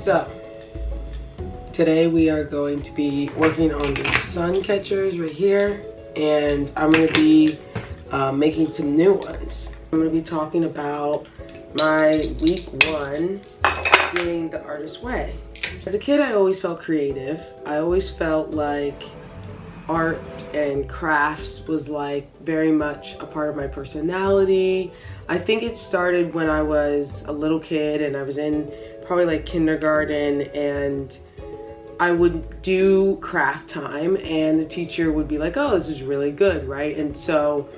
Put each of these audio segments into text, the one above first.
So today we are going to be working on the sun catchers right here, and I'm going to be making some new ones. I'm going to be talking about my week 1 doing the artist way. As a kid, I always felt creative. I always felt like art and crafts was like very much a part of my personality. I think it started when I was a little kid and I was in probably like kindergarten, and I would do craft time and the teacher would be like, oh, this is really good, right? And so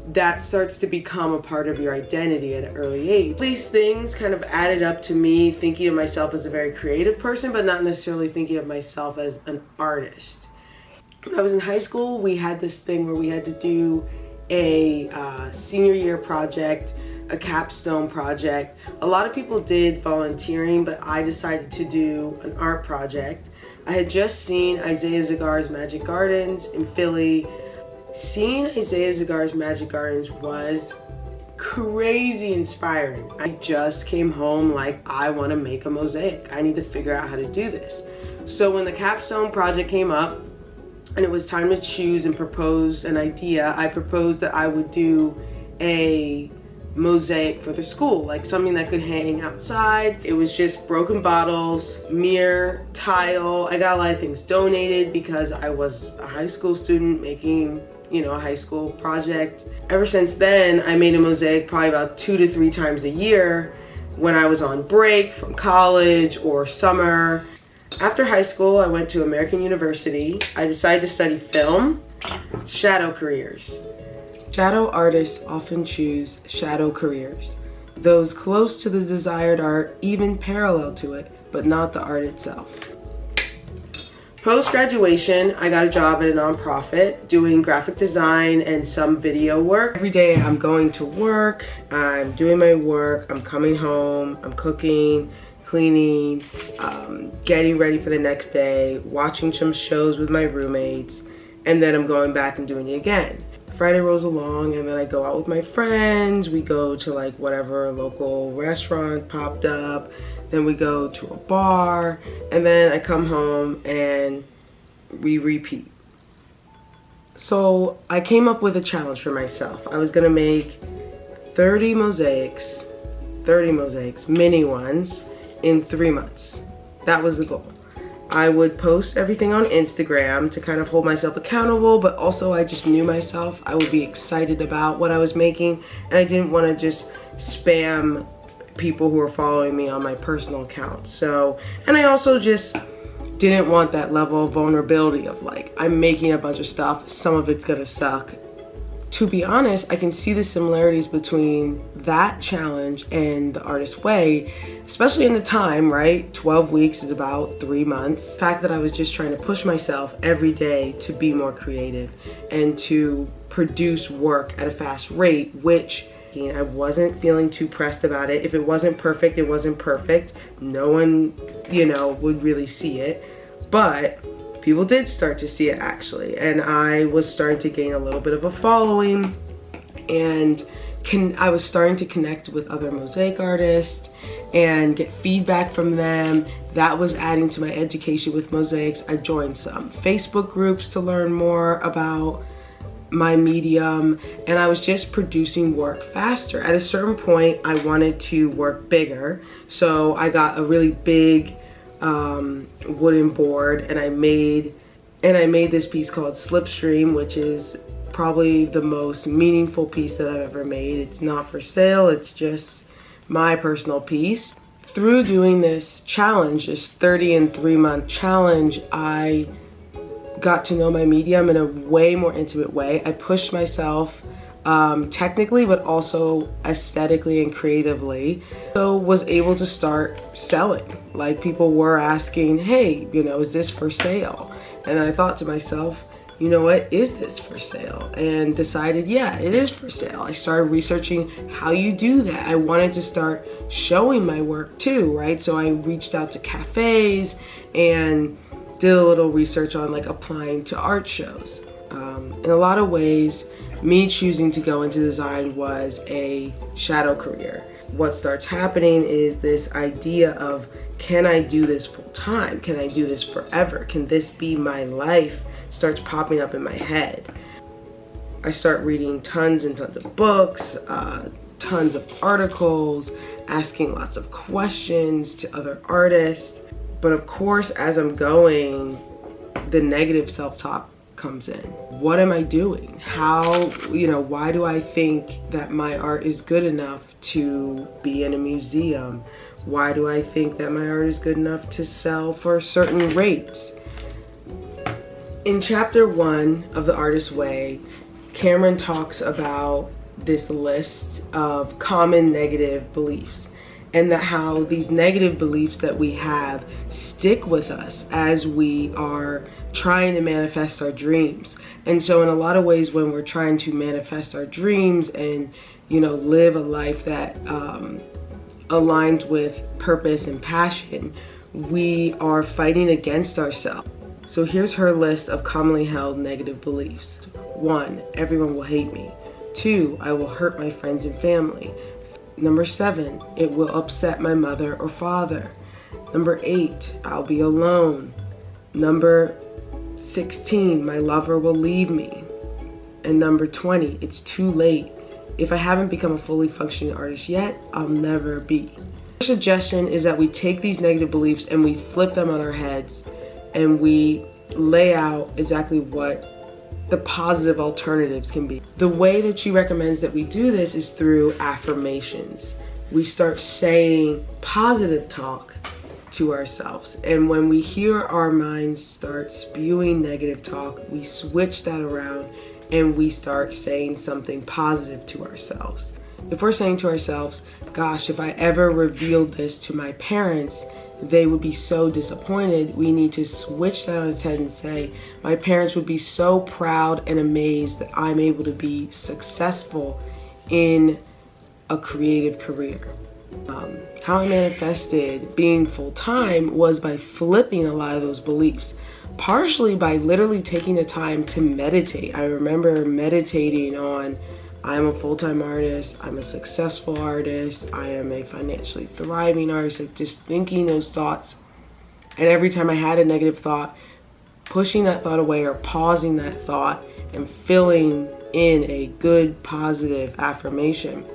that starts to become a part of your identity at an early age. These things kind of added up to me thinking of myself as a very creative person, but not necessarily thinking of myself as an artist. When I was in high school, we had this thing where we had to do a senior year project, a capstone project. A lot of people did volunteering, but I decided to do an art project. I had just seen Isaiah Zagar's Magic Gardens in Philly. Seeing Isaiah Zagar's Magic Gardens was crazy inspiring. I just came home like, I want to make a mosaic. I need to figure out how to do this. So when the capstone project came up and it was time to choose and propose an idea, I proposed that I would do a mosaic for the school, like something that could hang outside. It was just broken bottles, mirror, tile. I got a lot of things donated because I was a high school student making, you know, a high school project. Ever since then, I made a mosaic probably about 2 to 3 times a year when I was on break from college or summer. After high school, I went to American University. I decided to study film, shadow careers. Shadow artists often choose shadow careers, those close to the desired art, even parallel to it, but not the art itself. Post-graduation, I got a job at a nonprofit doing graphic design and some video work. Every day I'm going to work, I'm doing my work, I'm coming home, I'm cooking, cleaning, getting ready for the next day, watching some shows with my roommates, and then I'm going back and doing it again. Friday rolls along and then I go out with my friends. We go to like whatever local restaurant popped up. Then we go to a bar, and then I come home and we repeat. So I came up with a challenge for myself. I was gonna make 30 mosaics, mini ones, in 3 months. That was the goal. I would post everything on Instagram to kind of hold myself accountable, but also I just knew myself. I would be excited about what I was making, and I didn't want to just spam people who were following me on my personal account. So, and I also just didn't want that level of vulnerability of like, I'm making a bunch of stuff, some of it's gonna suck. To be honest, I can see the similarities between that challenge and the artist way, especially in the time, right? 12 weeks is about 3 months. The fact that I was just trying to push myself every day to be more creative and to produce work at a fast rate, which I wasn't feeling too pressed about it. If it wasn't perfect, it wasn't perfect. No one, you know, would really see it. But people did start to see it actually, and I was starting to gain a little bit of a following, and I was starting to connect with other mosaic artists and get feedback from them. That was adding to my education with mosaics. I joined some Facebook groups to learn more about my medium, and I was just producing work faster. At a certain point, I wanted to work bigger, so I got a really big wooden board, and I made this piece called Slipstream, which is probably the most meaningful piece that I've ever made. It's not for sale, it's just my personal piece. Through doing this challenge, this 30 and 3 month challenge, I got to know my medium in a way more intimate way. I pushed myself technically, but also aesthetically and creatively. So was able to start selling. Like, people were asking, hey, you know, is this for sale? And I thought to myself, you know what, is this for sale? And decided, yeah, it is for sale. I started researching how you do that. I wanted to start showing my work too, right? So I reached out to cafes and did a little research on like applying to art shows. In a lot of ways, me choosing to go into design was a shadow career. What starts happening is this idea of, can I do this full time? Can I do this forever? Can this be my life? Starts popping up in my head. I start reading tons and tons of books, tons of articles, asking lots of questions to other artists. But of course, as I'm going, the negative self-talk comes in. What am I doing? How, why do I think that my art is good enough to be in a museum? Why do I think that my art is good enough to sell for certain rates? In chapter 1 of The Artist's Way, Cameron talks about this list of common negative beliefs, and that how these negative beliefs that we have stick with us as we are trying to manifest our dreams. And so in a lot of ways, when we're trying to manifest our dreams and, live a life that aligns with purpose and passion, we are fighting against ourselves. So here's her list of commonly held negative beliefs. 1, everyone will hate me. 2, I will hurt my friends and family. Number 7, it will upset my mother or father. Number 8, I'll be alone. Number 16, my lover will leave me. And number 20, it's too late. If I haven't become a fully functioning artist yet, I'll never be. The suggestion is that we take these negative beliefs and we flip them on our heads and we lay out exactly what the positive alternatives can be. The way that she recommends that we do this is through affirmations. We start saying positive talk to ourselves, and when we hear our minds start spewing negative talk, we switch that around and we start saying something positive to ourselves. If we're saying to ourselves, gosh, if I ever revealed this to my parents, they would be so disappointed, we need to switch that on its head and say, my parents would be so proud and amazed that I'm able to be successful in a creative career. How I manifested being full-time was by flipping a lot of those beliefs, partially by literally taking the time to meditate. I remember meditating on, I'm a full-time artist, I'm a successful artist, I am a financially thriving artist, like just thinking those thoughts. And every time I had a negative thought, pushing that thought away or pausing that thought and filling in a good positive affirmation.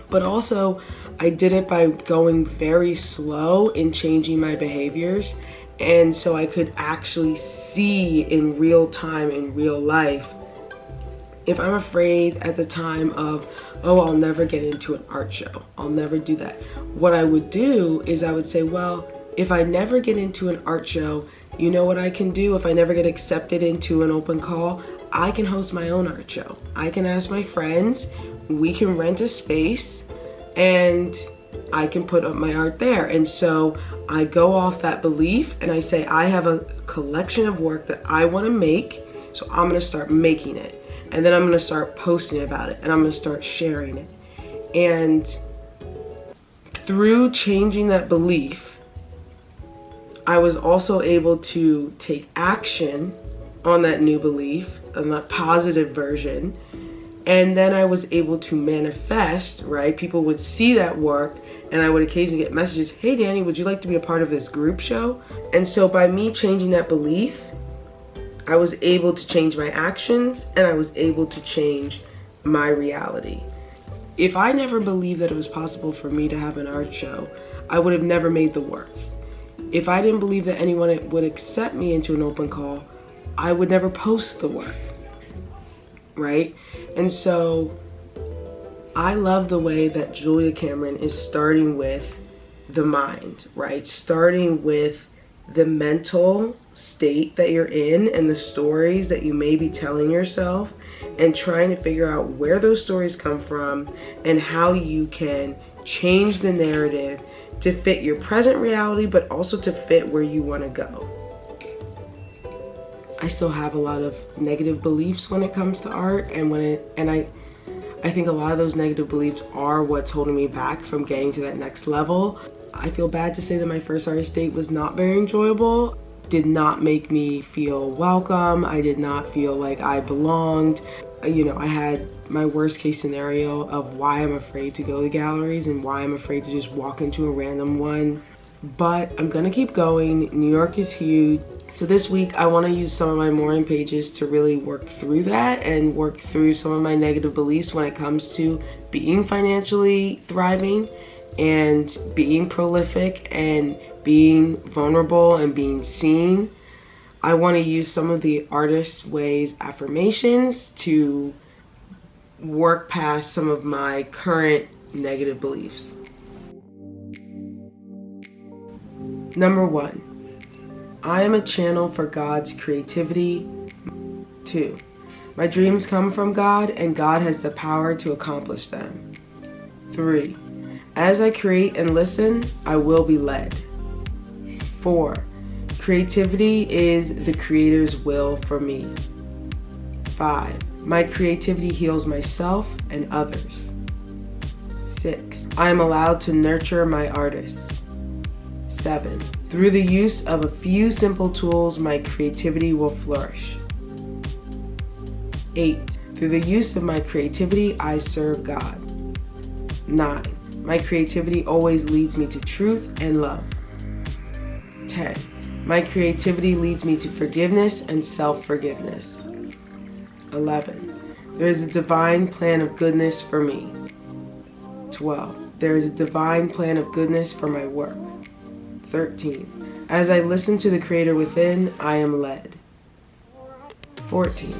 But also, I did it by going very slow in changing my behaviors, and so I could actually see in real time, in real life, if I'm afraid at the time of, oh, I'll never get into an art show, I'll never do that. What I would do is I would say, well, if I never get into an art show, you know what I can do? If I never get accepted into an open call, I can host my own art show. I can ask my friends, we can rent a space, and I can put up my art there. And so I go off that belief and I say, I have a collection of work that I want to make, so I'm going to start making it. And then I'm going to start posting about it, and I'm going to start sharing it. And through changing that belief, I was also able to take action on that new belief, on that positive version. And then I was able to manifest, right? People would see that work, and I would occasionally get messages, hey Danny, would you like to be a part of this group show? And so by me changing that belief, I was able to change my actions, and I was able to change my reality. If I never believed that it was possible for me to have an art show, I would have never made the work. If I didn't believe that anyone would accept me into an open call, I would never post the work, right? And so I love the way that Julia Cameron is starting with the mind, right? Starting with the mental state that you're in and the stories that you may be telling yourself, and trying to figure out where those stories come from and how you can change the narrative to fit your present reality, but also to fit where you want to go. I still have a lot of negative beliefs when it comes to art, and I think a lot of those negative beliefs are what's holding me back from getting to that next level. I feel bad to say that my first artist date was not very enjoyable. Did not make me feel welcome. I did not feel like I belonged. you know, I had my worst case scenario of why I'm afraid to go to galleries and why I'm afraid to just walk into a random one. But I'm gonna keep going. New York is huge. So this week I wanna use some of my morning pages to really work through that and work through some of my negative beliefs when it comes to being financially thriving and being prolific and being vulnerable and being seen. I want to use some of the Artist Way's affirmations to work past some of my current negative beliefs. Number 1, I am a channel for God's creativity. 2, my dreams come from God and God has the power to accomplish them. 3, as I create and listen, I will be led. 4, creativity is the Creator's will for me. 5, my creativity heals myself and others. 6, I am allowed to nurture my artists. 7, through the use of a few simple tools, my creativity will flourish. 8, through the use of my creativity, I serve God. 9, my creativity always leads me to truth and love. 10, my creativity leads me to forgiveness and self-forgiveness. 11, there is a divine plan of goodness for me. 12, there is a divine plan of goodness for my work. 13, as I listen to the Creator within, I am led. 14,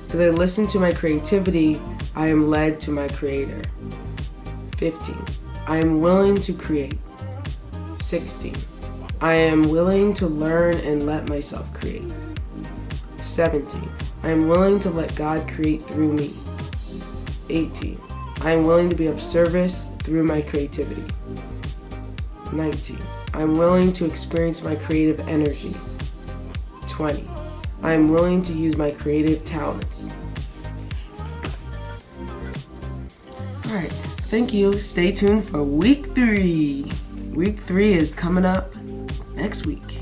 as I listen to my creativity, I am led to my Creator. 15, I am willing to create. 16, I am willing to learn and let myself create. 17, I am willing to let God create through me. 18, I am willing to be of service through my creativity. 19, I am willing to experience my creative energy. 20, I am willing to use my creative talents. Alright, thank you. Stay tuned for week 3. Week 3 is coming up next week.